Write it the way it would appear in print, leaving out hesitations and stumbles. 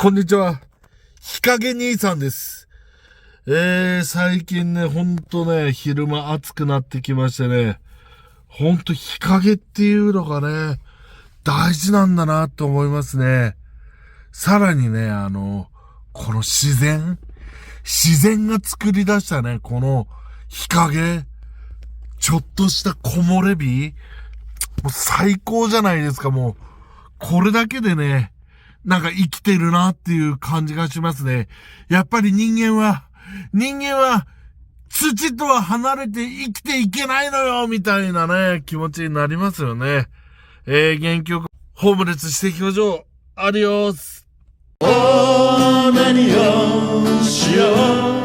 こんにちは。日陰兄さんです。最近ね、ほんとね、昼間暑くなってきましてね、ほんと日陰っていうのがね、大事なんだなと思いますね。さらにね、この自然が作り出したね、この日陰、ちょっとした木漏れ日、もう最高じゃないですか、もう。これだけでね、なんか生きてるなっていう感じがしますね。やっぱり人間は土とは離れて生きていけないのよみたいなね、気持ちになりますよね。元気よく、ホームレス指摘補助、アディオス。何をしよう